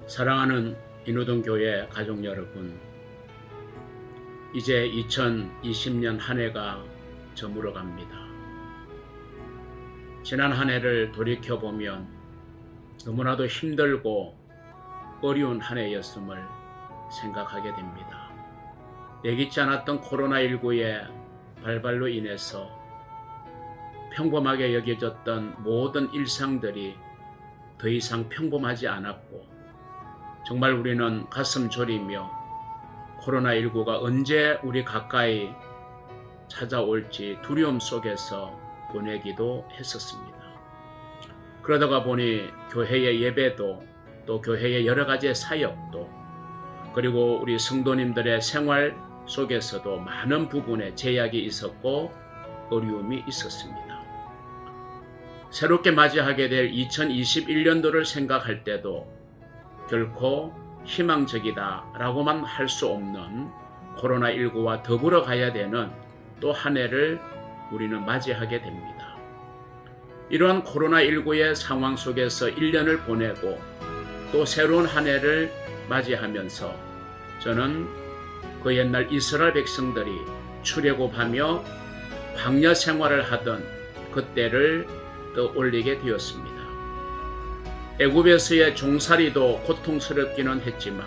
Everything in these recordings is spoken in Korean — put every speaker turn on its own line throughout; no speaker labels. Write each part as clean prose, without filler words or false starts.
사랑하는 인호동 교회 가족 여러분, 이제 2020년 한 해가 저물어 갑니다. 지난 한 해를 돌이켜보면 너무나도 힘들고 어려운 한 해였음을 생각하게 됩니다. 예기치 않았던 코로나19의 발발로 인해서 평범하게 여겨졌던 모든 일상들이 더 이상 평범하지 않았고, 정말 우리는 가슴 졸이며 코로나19가 언제 우리 가까이 찾아올지 두려움 속에서 보내기도 했었습니다. 그러다가 보니 교회의 예배도, 또 교회의 여러 가지 사역도, 그리고 우리 성도님들의 생활 속에서도 많은 부분에 제약이 있었고 어려움이 있었습니다. 새롭게 맞이하게 될 2021년도를 생각할 때도 결코 희망적이다라고만 할 수 없는 코로나19와 더불어 가야 되는 또 한 해를 우리는 맞이하게 됩니다. 이러한 코로나19의 상황 속에서 1년을 보내고 또 새로운 한 해를 맞이하면서 저는 그 옛날 이스라엘 백성들이 출애굽하며 광야 생활을 하던 그때를 떠올리게 되었습니다. 애굽에서의 종살이도 고통스럽기는 했지만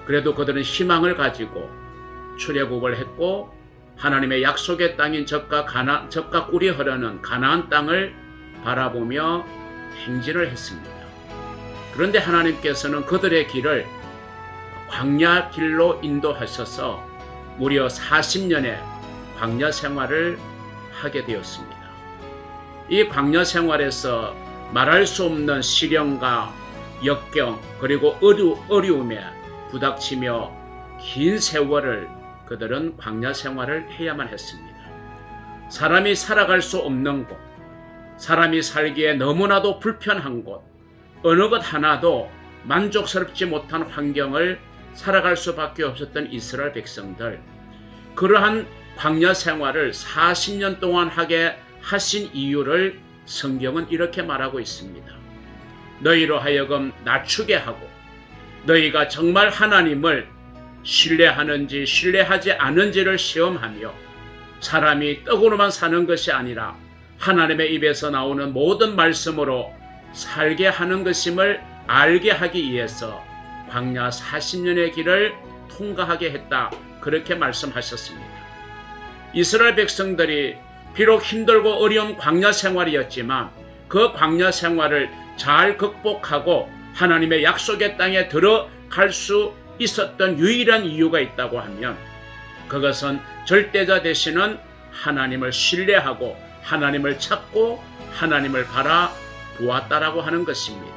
그래도 그들은 희망을 가지고 출애굽을 했고 하나님의 약속의 땅인 젖과 꿀이 흐르는 가나안 땅을 바라보며 행진을 했습니다. 그런데 하나님께서는 그들의 길을 광야 길로 인도하셔서 무려 40년의 광야 생활을 하게 되었습니다. 이 광야 생활에서 말할 수 없는 시련과 역경 그리고 어려움에 부닥치며 긴 세월을 그들은 광야 생활을 해야만 했습니다. 사람이 살아갈 수 없는 곳, 사람이 살기에 너무나도 불편한 곳, 어느 것 하나도 만족스럽지 못한 환경을 살아갈 수밖에 없었던 이스라엘 백성들, 그러한 광야 생활을 40년 동안 하게 하신 이유를 성경은 이렇게 말하고 있습니다. 너희로 하여금 낮추게 하고 너희가 정말 하나님을 신뢰하는지 신뢰하지 않은지를 시험하며 사람이 떡으로만 사는 것이 아니라 하나님의 입에서 나오는 모든 말씀으로 살게 하는 것임을 알게 하기 위해서 광야 40년의 길을 통과하게 했다, 그렇게 말씀하셨습니다. 이스라엘 백성들이 비록 힘들고 어려운 광야 생활이었지만 그 광야 생활을 잘 극복하고 하나님의 약속의 땅에 들어갈 수 있었던 유일한 이유가 있다고 하면 그것은 절대자 되시는 하나님을 신뢰하고 하나님을 찾고 하나님을 바라보았다라고 하는 것입니다.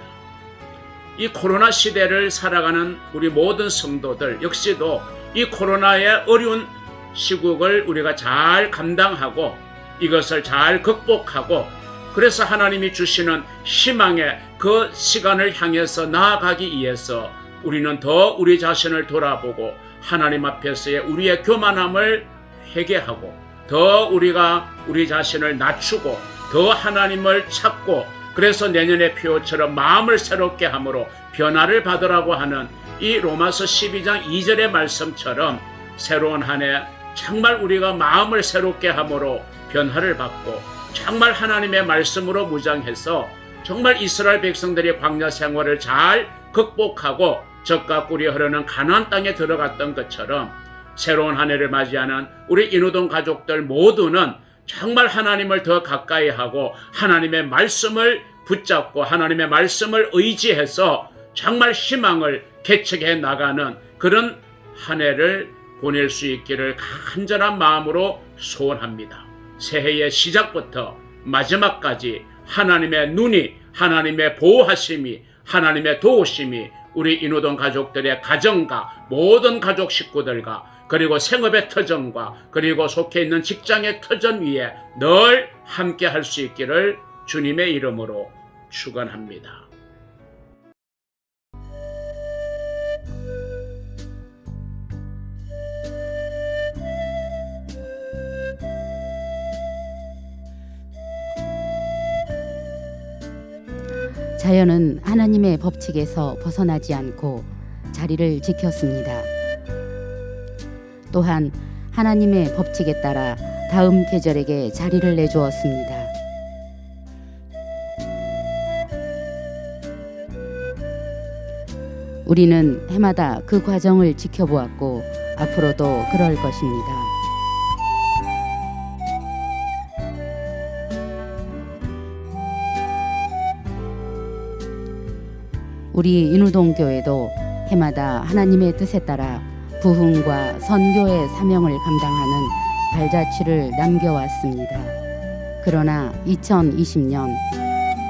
이 코로나 시대를 살아가는 우리 모든 성도들 역시도 이 코로나의 어려운 시국을 우리가 잘 감당하고 이것을 잘 극복하고 그래서 하나님이 주시는 희망의 그 시간을 향해서 나아가기 위해서 우리는 더 우리 자신을 돌아보고 하나님 앞에서의 우리의 교만함을 회개하고 더 우리가 우리 자신을 낮추고 더 하나님을 찾고 그래서 내년의 표처럼 마음을 새롭게 함으로 변화를 받으라고 하는 이 로마서 12장 2절의 말씀처럼 새로운 한 해 정말 우리가 마음을 새롭게 함으로 변화를 받고 정말 하나님의 말씀으로 무장해서 정말 이스라엘 백성들이 광야 생활을 잘 극복하고 젖과 꿀이 흐르는 가나안 땅에 들어갔던 것처럼 새로운 한 해를 맞이하는 우리 인호동 가족들 모두는 정말 하나님을 더 가까이 하고 하나님의 말씀을 붙잡고 하나님의 말씀을 의지해서 정말 희망을 개척해 나가는 그런 한 해를 보낼 수 있기를 간절한 마음으로 소원합니다. 새해의 시작부터 마지막까지 하나님의 눈이, 하나님의 보호하심이, 하나님의 도우심이 우리 인호동 가족들의 가정과 모든 가족 식구들과 그리고 생업의 터전과 그리고 속해 있는 직장의 터전 위에 늘 함께 할 수 있기를 주님의 이름으로 축원합니다.
자연은 하나님의 법칙에서 벗어나지 않고 자리를 지켰습니다. 또한 하나님의 법칙에 따라 다음 계절에게 자리를 내주었습니다. 우리는 해마다 그 과정을 지켜보았고 앞으로도 그럴 것입니다. 우리 인우동 교회도 해마다 하나님의 뜻에 따라 부흥과 선교의 사명을 감당하는 발자취를 남겨왔습니다. 그러나 2020년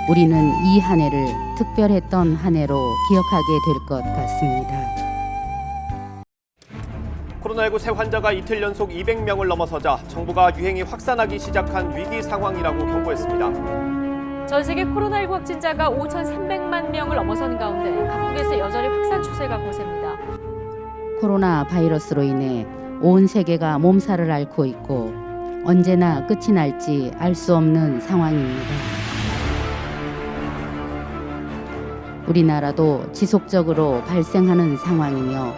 우리는 이 한 해를 특별했던 한 해로 기억하게 될 것 같습니다.
코로나19 새 환자가 이틀 연속 200명을 넘어서자 정부가 유행이 확산하기 시작한 위기 상황이라고 경고했습니다.
전 세계 코로나19 확진자가 5,300만 명을 넘어서는 가운데 각국에서 여전히 확산 추세가 거셉니다.
코로나 바이러스로 인해 온 세계가 몸살을 앓고 있고 언제나 끝이 날지 알 수 없는 상황입니다. 우리나라도 지속적으로 발생하는 상황이며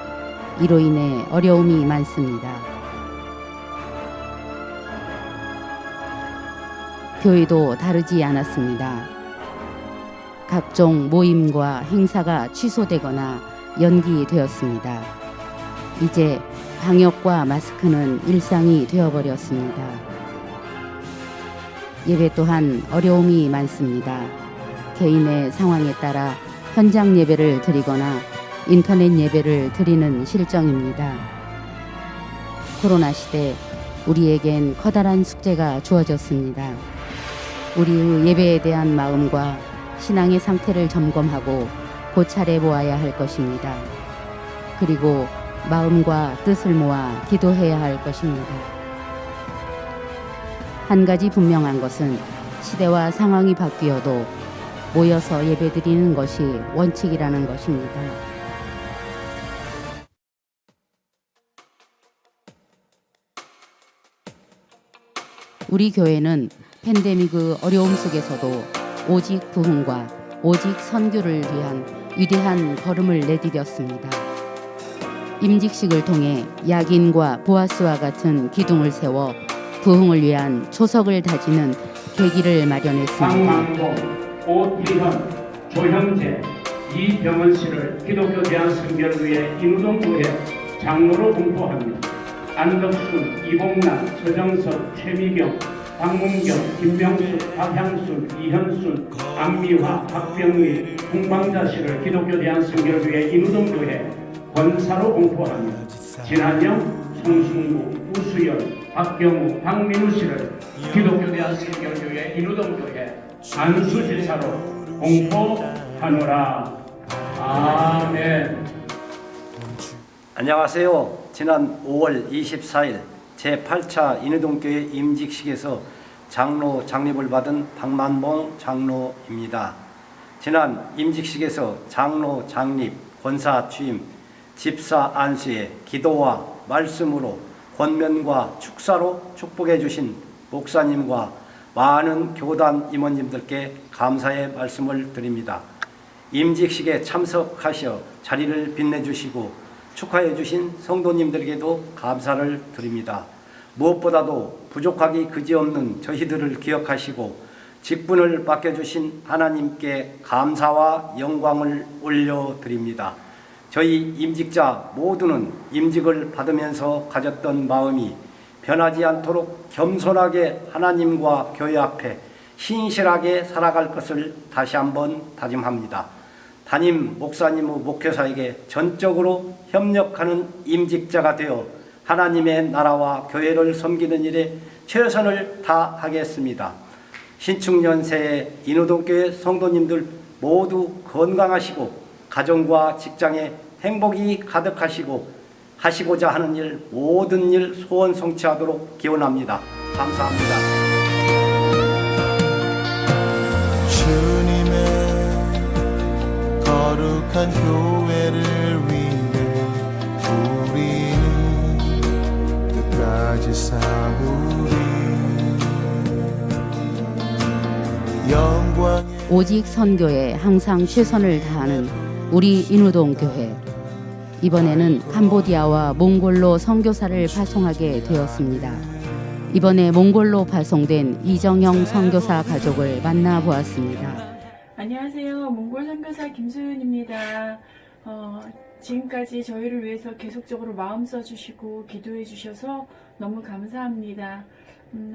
이로 인해 어려움이 많습니다. 교회도 다르지 않았습니다. 각종 모임과 행사가 취소되거나 연기되었습니다. 이제 방역과 마스크는 일상이 되어버렸습니다. 예배 또한 어려움이 많습니다. 개인의 상황에 따라 현장 예배를 드리거나 인터넷 예배를 드리는 실정입니다. 코로나 시대 우리에겐 커다란 숙제가 주어졌습니다. 우리의 예배에 대한 마음과 신앙의 상태를 점검하고 고찰해 보아야 할 것입니다. 그리고 마음과 뜻을 모아 기도해야 할 것입니다. 한 가지 분명한 것은 시대와 상황이 바뀌어도 모여서 예배드리는 것이 원칙이라는 것입니다. 우리 교회는 팬데믹의 어려움 속에서도 오직 부흥과 오직 선교를 위한 위대한 걸음을 내디뎠습니다. 임직식을 통해 야긴과 보아스와 같은 기둥을 세워 부흥을 위한 초석을 다지는 계기를 마련했습니다.
박만봉, 오기현, 조형재, 이병헌 씨를 기독교 대한 선교를 위해 인우동 교회 장로로 공포하며 안덕순, 이봉란, 서정석, 최미경, 박문경, 김명숙, 박향순, 이현순, 안미화, 박병희, 홍방자 씨를 기독교 대한 선교를 위해 인우동 교회 권사로 공포하며 진한영, 송승구, 우수연, 박경우, 박민우 씨를 기독교 대한 선교를 위해 인우동 교회 안수지사로 공포하노라. 아멘.
안녕하세요. 지난 5월 24일 제8차 인우동교회 임직식에서 장로 장립을 받은 박만봉 장로입니다. 지난 임직식에서 장로 장립, 권사 취임, 집사 안수에 기도와 말씀으로 권면과 축사로 축복해 주신 목사님과 많은 교단 임원님들께 감사의 말씀을 드립니다. 임직식에 참석하셔 자리를 빛내주시고 축하해 주신 성도님들에게도 감사를 드립니다. 무엇보다도 부족하기 그지없는 저희들을 기억하시고 직분을 맡겨주신 하나님께 감사와 영광을 올려드립니다. 저희 임직자 모두는 임직을 받으면서 가졌던 마음이 변하지 않도록 겸손하게 하나님과 교회 앞에 신실하게 살아갈 것을 다시 한번 다짐합니다. 담임 목사님의 목회사에게 전적으로 협력하는 임직자가 되어 하나님의 나라와 교회를 섬기는 일에 최선을 다하겠습니다. 신축년 새해 인우동교회 성도님들 모두 건강하시고 가정과 직장에 행복이 가득하시고 하시고자 하는 일 모든 일 소원 성취하도록 기원합니다. 감사합니다.
주님의 거룩한 교회를 위해 우리는 끝까지 싸우리 영광의
오직 선교에 항상 최선을 다하는 우리 인우동 교회. 이번에는 캄보디아와 몽골로 선교사를 파송하게 되었습니다. 이번에 몽골로 파송된 이정영 선교사 가족을 만나보았습니다.
안녕하세요. 몽골 선교사 김소윤입니다. 지금까지 저희를 위해서 계속적으로 마음 써주시고 기도해 주셔서 너무 감사합니다.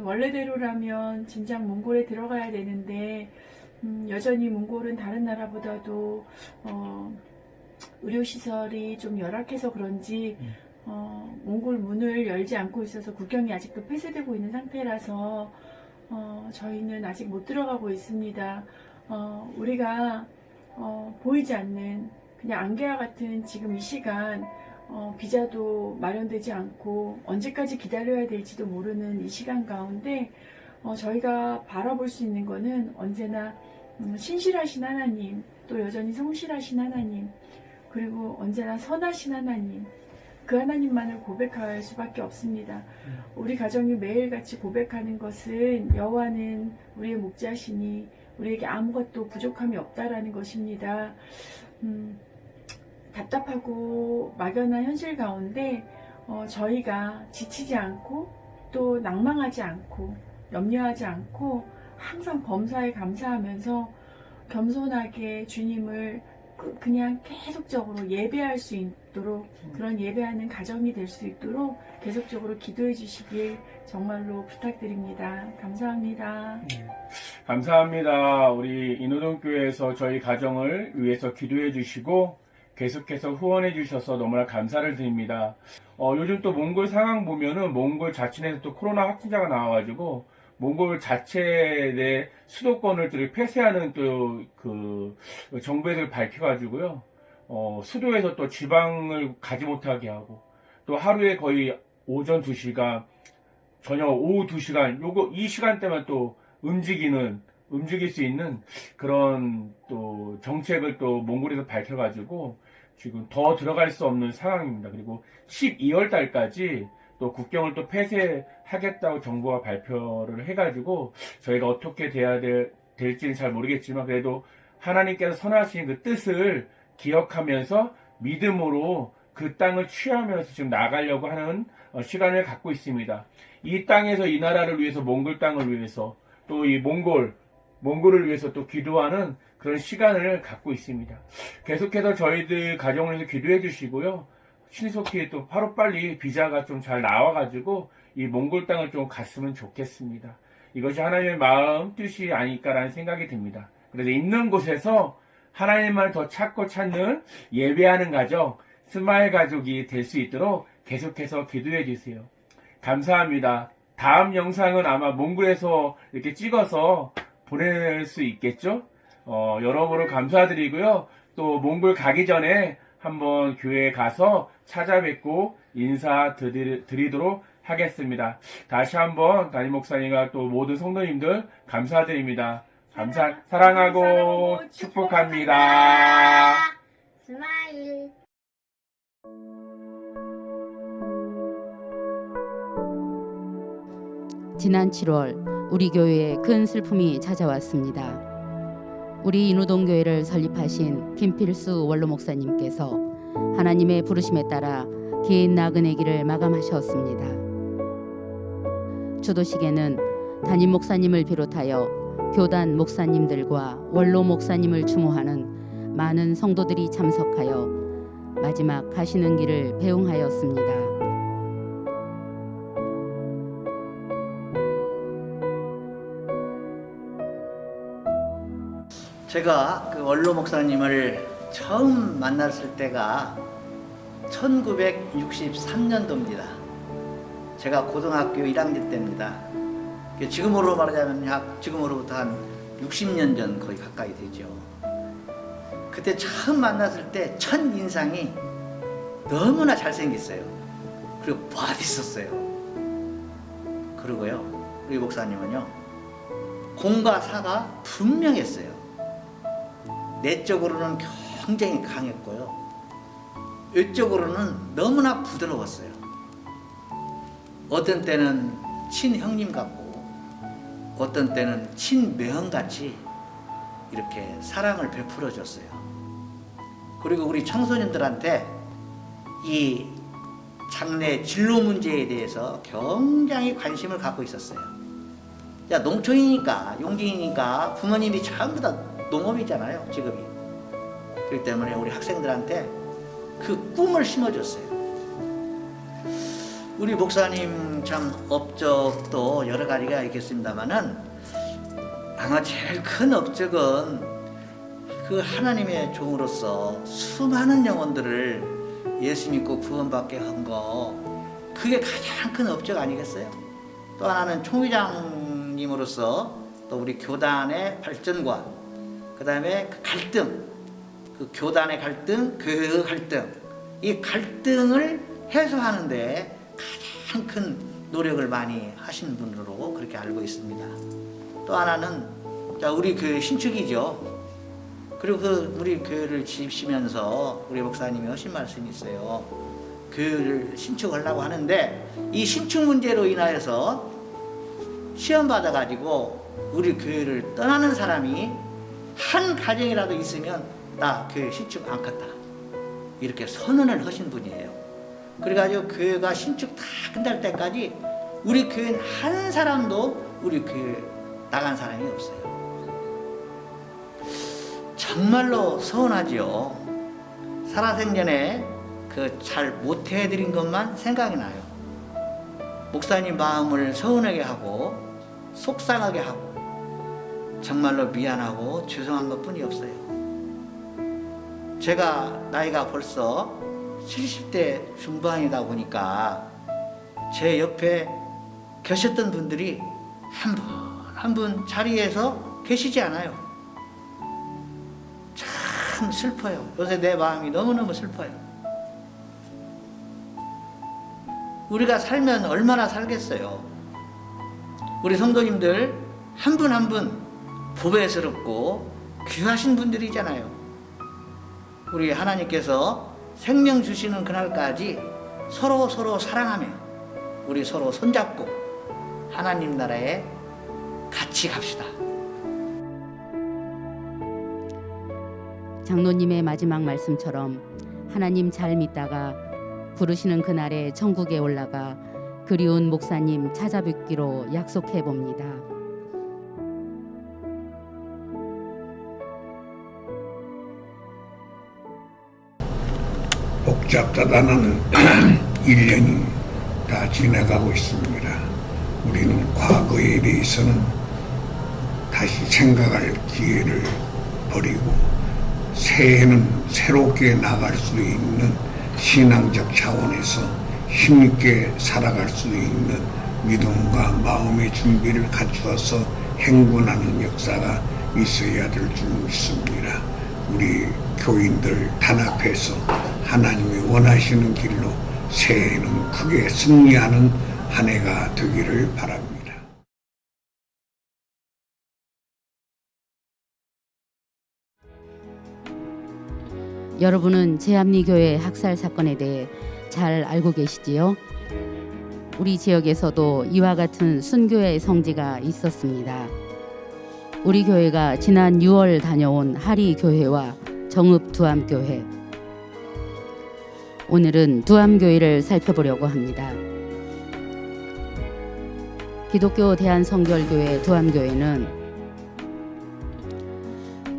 원래대로라면 진작 몽골에 들어가야 되는데 여전히 몽골은 다른 나라보다도 의료시설이 좀 열악해서 그런지 몽골 문을 열지 않고 있어서 국경이 아직도 폐쇄되고 있는 상태라서 저희는 아직 못 들어가고 있습니다. 우리가 보이지 않는 그냥 안개와 같은 지금 이 시간 비자도 마련되지 않고 언제까지 기다려야 될지도 모르는 이 시간 가운데 저희가 바라볼 수 있는 거는 언제나 신실하신 하나님, 또 여전히 성실하신 하나님, 그리고 언제나 선하신 하나님, 그 하나님만을 고백할 수밖에 없습니다. 우리 가정이 매일같이 고백하는 것은 여호와는 우리의 목자시니 우리에게 아무것도 부족함이 없다라는 것입니다. 답답하고 막연한 현실 가운데 저희가 지치지 않고 또 낭망하지 않고 염려하지 않고 항상 범사에 감사하면서 겸손하게 주님을 그냥 계속적으로 예배할 수 있도록, 그런 예배하는 가정이 될 수 있도록 계속적으로 기도해 주시길 정말로 부탁드립니다. 감사합니다.
감사합니다. 우리 인호동교회에서 저희 가정을 위해서 기도해 주시고 계속해서 후원해 주셔서 너무나 감사를 드립니다. 요즘 또 몽골 상황 보면은 몽골 자치내에서 또 코로나 확진자가 나와가지고 몽골 자체 내 수도권을 또 폐쇄하는 또 그 정부에서 밝혀가지고요. 수도에서 또 지방을 가지 못하게 하고 또 하루에 거의 오전 2시간, 저녁 오후 2시간, 이 시간대만 또 움직일 수 있는 그런 또 정책을 또 몽골에서 밝혀가지고 지금 더 들어갈 수 없는 상황입니다. 그리고 12월 달까지 또 국경을 또 폐쇄하겠다고 정부가 발표를 해가지고 저희가 어떻게 돼야 될지는 잘 모르겠지만 그래도 하나님께서 선하신 그 뜻을 기억하면서 믿음으로 그 땅을 취하면서 지금 나가려고 하는 시간을 갖고 있습니다. 이 땅에서 이 나라를 위해서 몽골 땅을 위해서 또 이 몽골을 위해서 또 기도하는 그런 시간을 갖고 있습니다. 계속해서 저희들 가정을 위해서 기도해 주시고요. 신속히 또 하루빨리 비자가 좀 잘 나와가지고 이 몽골 땅을 좀 갔으면 좋겠습니다. 이것이 하나님의 마음 뜻이 아닐까라는 생각이 듭니다. 그래서 있는 곳에서 하나님만 더 찾고 찾는 예배하는 가정, 스마일 가족이 될 수 있도록 계속해서 기도해 주세요. 감사합니다. 다음 영상은 아마 몽골에서 이렇게 찍어서 보낼 수 있겠죠? 여러모로 감사드리고요. 또 몽골 가기 전에 한번 교회에 가서 찾아뵙고 인사드리도록 하겠습니다. 다시 한번 담임 목사님과 또 모든 성도님들 감사드립니다. 사랑하고 축복합니다.
스마일.
지난 7월 우리 교회에 큰 슬픔이 찾아왔습니다. 우리 인우동교회를 설립하신 김필수 원로 목사님께서 하나님의 부르심에 따라 긴 나그네 길을 마감하셨습니다. 추도식에는 담임 목사님을 비롯하여 교단 목사님들과 원로 목사님을 추모하는 많은 성도들이 참석하여 마지막 가시는 길을 배웅하였습니다.
제가 그 원로 목사님을 처음 만났을 때가 1963년도입니다. 제가 고등학교 1학년 때입니다. 지금으로 말하자면 지금으로부터 한 60년 전 거의 가까이 되죠. 그때 처음 만났을 때 첫 인상이 너무나 잘생겼어요. 그리고 멋있었어요. 그리고요, 우리 목사님은요, 공과 사가 분명했어요. 내적으로는 굉장히 강했고요, 외적으로는 너무나 부드러웠어요. 어떤 때는 친형님 같고 어떤 때는 친매형같이 이렇게 사랑을 베풀어 줬어요. 그리고 우리 청소년들한테 이 장래 진로 문제에 대해서 굉장히 관심을 갖고 있었어요. 야, 농촌이니까, 용기니까 부모님이 전부 다 농업이잖아요, 직업이. 그렇기 때문에 우리 학생들한테 그 꿈을 심어줬어요. 우리 목사님 참 업적도 여러 가지가 있겠습니다만은 아마 제일 큰 업적은 그 하나님의 종으로서 수많은 영혼들을 예수 믿고 구원받게 한 거, 그게 가장 큰 업적 아니겠어요? 또 하나는 총회장님으로서 또 우리 교단의 발전과 그 다음에 그 갈등, 그 교단의 갈등, 교회의 갈등, 이 갈등을 해소하는데 가장 큰 노력을 많이 하신 분으로 그렇게 알고 있습니다. 또 하나는 우리 교회 신축이죠. 그리고 그 우리 교회를 지으시면서 우리 목사님이 하신 말씀이 있어요. 교회를 신축하려고 하는데 이 신축 문제로 인하여서 시험 받아가지고 우리 교회를 떠나는 사람이 한 가정이라도 있으면 나 교회 신축 안 갔다, 이렇게 선언을 하신 분이에요. 그래가지고 교회가 신축 다 끝날 때까지 우리 교회는 한 사람도 우리 교회 나간 사람이 없어요. 정말로 서운하지요. 살아생전에 그 잘 못해드린 것만 생각이 나요. 목사님 마음을 서운하게 하고 속상하게 하고 정말로 미안하고 죄송한 것뿐이 없어요. 제가 나이가 벌써 70대 중반이다 보니까 제 옆에 계셨던 분들이 한 분 한 분 자리에서 계시지 않아요. 참 슬퍼요. 요새 내 마음이 너무너무 슬퍼요. 우리가 살면 얼마나 살겠어요. 우리 성도님들 한 분 한 분 보배스럽고 귀하신 분들이잖아요. 우리 하나님께서 생명 주시는 그날까지 서로 사랑하며 우리 서로 손잡고 하나님 나라에 같이 갑시다.
장로님의 마지막 말씀처럼 하나님 잘 믿다가 부르시는 그날에 천국에 올라가 그리운 목사님 찾아뵙기로 약속해 봅니다.
복잡하다는 1년이 다 지나가고 있습니다. 우리는 과거에 대해서는 다시 생각할 기회를 버리고 새해는 새롭게 나갈 수 있는 신앙적 차원에서 힘있게 살아갈 수 있는 믿음과 마음의 준비를 갖추어서 행군하는 역사가 있어야 될 줄 믿습니다. 우리 교인들 단합해서 하나님이 원하시는 길로 새해는 크게 승리하는 한 해가 되기를 바랍니다.
여러분은 제합리교회 학살 사건에 대해 잘 알고 계시지요? 우리 지역에서도 이와 같은 순교의 성지가 있었습니다. 우리 교회가 지난 6월 다녀온 하리교회와 정읍두암교회, 오늘은 두암교회를 살펴보려고 합니다. 기독교 대한성결교회 두암교회는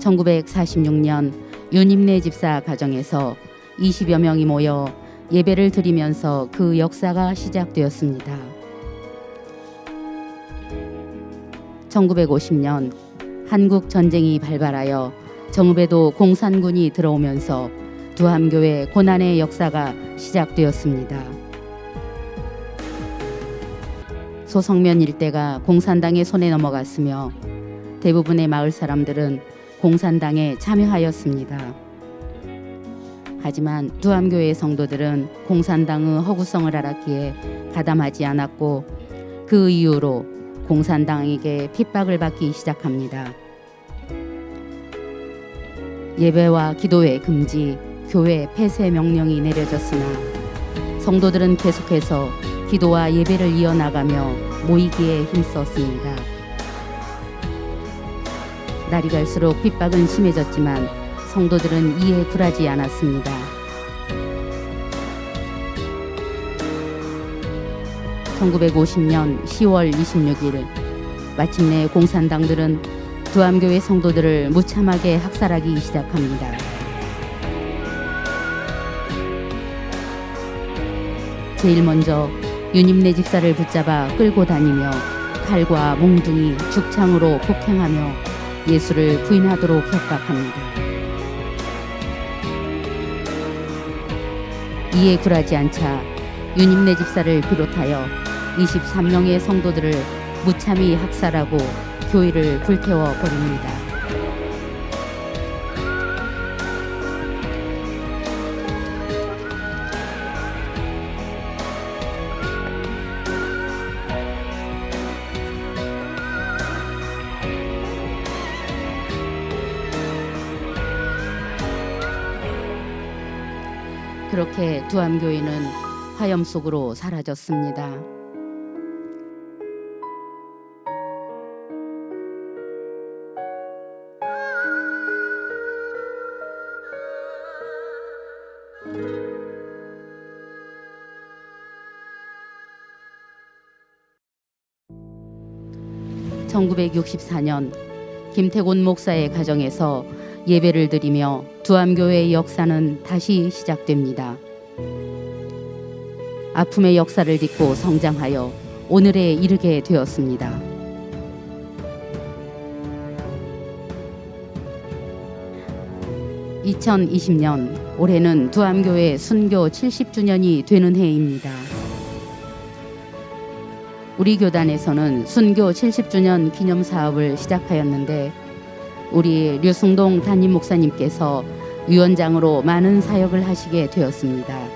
1946년 윤임내 집사 가정에서 20여 명이 모여 예배를 드리면서 그 역사가 시작되었습니다. 1950년 한국 전쟁이 발발하여 정읍에도 공산군이 들어오면서 두암교회 고난의 역사가 시작되었습니다. 소성면 일대가 공산당의 손에 넘어갔으며 대부분의 마을 사람들은 공산당에 참여하였습니다. 하지만 두암교회 성도들은 공산당의 허구성을 알았기에 가담하지 않았고 그 이후로 공산당에게 핍박을 받기 시작합니다. 예배와 기도회 금지, 교회 폐쇄 명령이 내려졌으나 성도들은 계속해서 기도와 예배를 이어나가며 모이기에 힘썼습니다. 날이 갈수록 핍박은 심해졌지만 성도들은 이에 굴하지 않았습니다. (1950년 10월 26일) 마침내 공산당들은 두암교회 성도들을 무참하게 학살하기 시작합니다. 제일 먼저 윤임내 집사를 붙잡아 끌고 다니며 칼과 몽둥이, 죽창으로 폭행하며 예수를 부인하도록 협박합니다. 이에 굴하지 않자 윤임내 집사를 비롯하여 23명의 성도들을 무참히 학살하고 교회를 불태워 버립니다. 그렇게 두암교회는 화염 속으로 사라졌습니다. (1964년) 김태곤 목사의 가정에서 예배를 드리며 두암교회의 역사는 다시 시작됩니다. 아픔의 역사를 딛고 성장하여 오늘에 이르게 되었습니다. (2020년) 올해는 두암교회 순교 70주년이 되는 해입니다. 우리 교단에서는 순교 70주년 기념 사업을 시작하였는데 우리 류승동 담임 목사님께서 위원장으로 많은 사역을 하시게 되었습니다.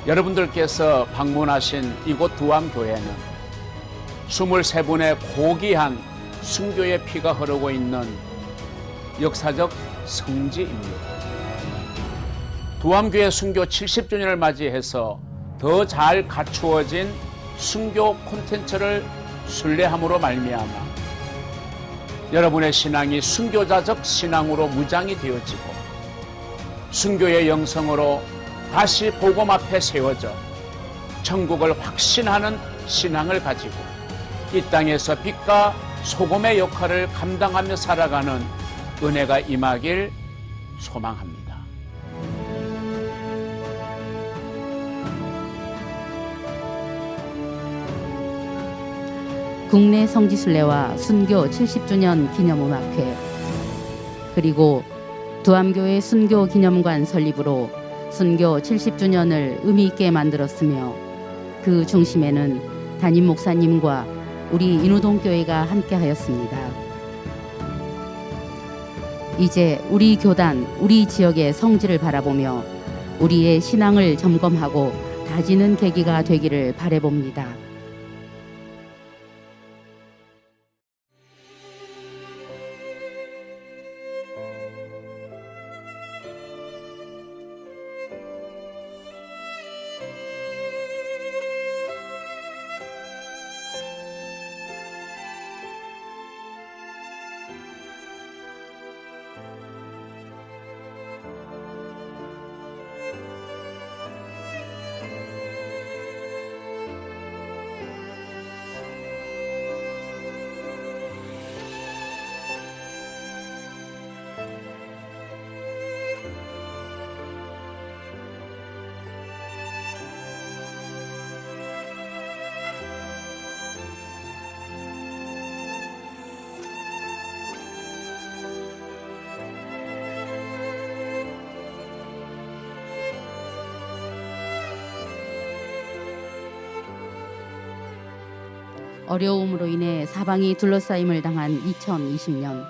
여러분들께서 방문하신 이곳 두암교회는 23분의 고귀한 순교의 피가 흐르고 있는 역사적 성지입니다. 두암교회 순교 70주년을 맞이해서 더 잘 갖추어진 순교 콘텐츠를 순례함으로 말미암아 여러분의 신앙이 순교자적 신앙으로 무장이 되어지고 순교의 영성으로 다시 복음 앞에 세워져 천국을 확신하는 신앙을 가지고 이 땅에서 빛과 소금의 역할을 감당하며 살아가는 은혜가 임하길 소망합니다.
국내 성지순례와 순교 70주년 기념음악회 그리고 두암교회 순교 기념관 설립으로 순교 70주년을 의미 있게 만들었으며 그 중심에는 담임 목사님과 우리 인우동교회가 함께하였습니다. 이제 우리 교단, 우리 지역의 성지를 바라보며 우리의 신앙을 점검하고 다지는 계기가 되기를 바라봅니다. 어려움으로 인해 사방이 둘러싸임을 당한 2020년.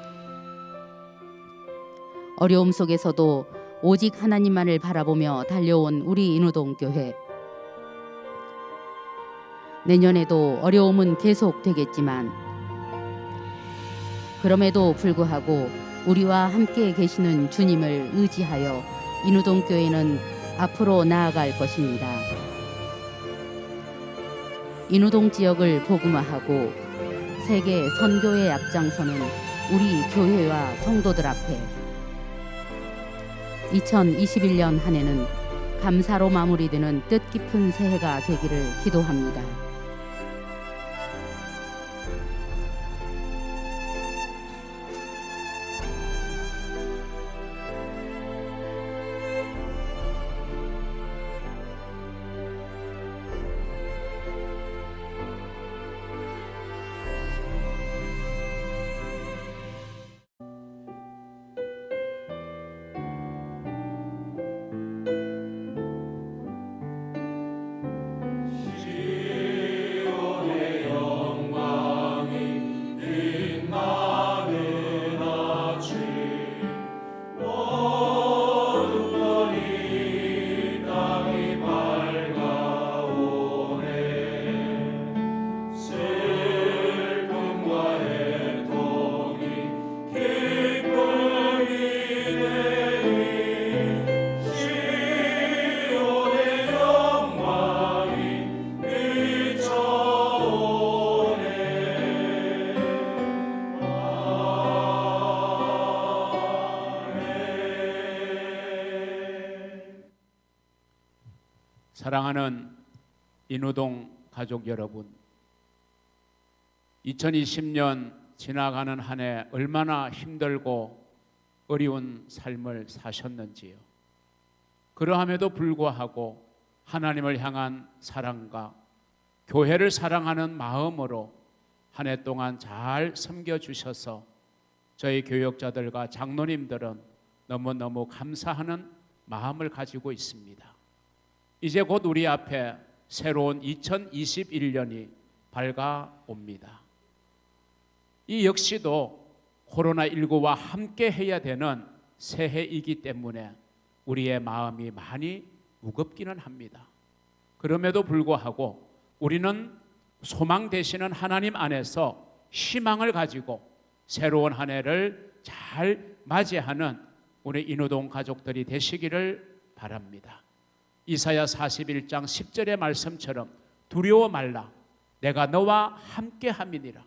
어려움 속에서도 오직 하나님만을 바라보며 달려온 우리 인우동교회. 내년에도 어려움은 계속되겠지만 그럼에도 불구하고 우리와 함께 계시는 주님을 의지하여 인우동교회는 앞으로 나아갈 것입니다. 인우동 지역을 복음화하고 세계 선교에 앞장서는 우리 교회와 성도들 앞에 2021년 한 해는 감사로 마무리되는 뜻깊은 새해가 되기를 기도합니다.
사랑하는 인우동 가족 여러분, 2020년 지나가는 한 해 얼마나 힘들고 어려운 삶을 사셨는지요. 그러함에도 불구하고 하나님을 향한 사랑과 교회를 사랑하는 마음으로 한 해 동안 잘 섬겨주셔서 저희 교역자들과 장로님들은 너무너무 감사하는 마음을 가지고 있습니다. 이제 곧 우리 앞에 새로운 2021년이 밝아옵니다. 이 역시도 코로나19와 함께 해야 되는 새해이기 때문에 우리의 마음이 많이 무겁기는 합니다. 그럼에도 불구하고 우리는 소망 되시는 하나님 안에서 희망을 가지고 새로운 한 해를 잘 맞이하는 우리 인우동 가족들이 되시기를 바랍니다. 이사야 41장 10절의 말씀처럼 두려워 말라, 내가 너와 함께 함이니라.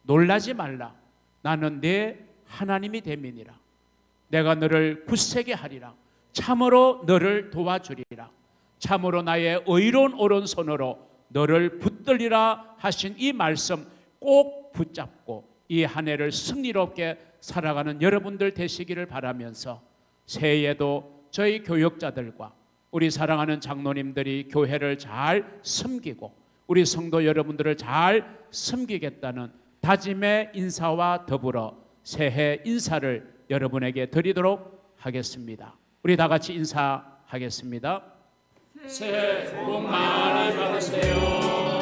놀라지 말라, 나는 네 하나님이 됨이니라. 내가 너를 굳세게 하리라. 참으로 너를 도와주리라. 참으로 나의 의로운 오른손으로 너를 붙들리라 하신 이 말씀 꼭 붙잡고 이 한 해를 승리롭게 살아가는 여러분들 되시기를 바라면서 새해에도 저희 교역자들과 우리 사랑하는 장로님들이 교회를 잘 섬기고 우리 성도 여러분들을 잘 섬기겠다는 다짐의 인사와 더불어 새해 인사를 여러분에게 드리도록 하겠습니다. 우리 다 같이 인사하겠습니다. 새해 복 많이 받으세요.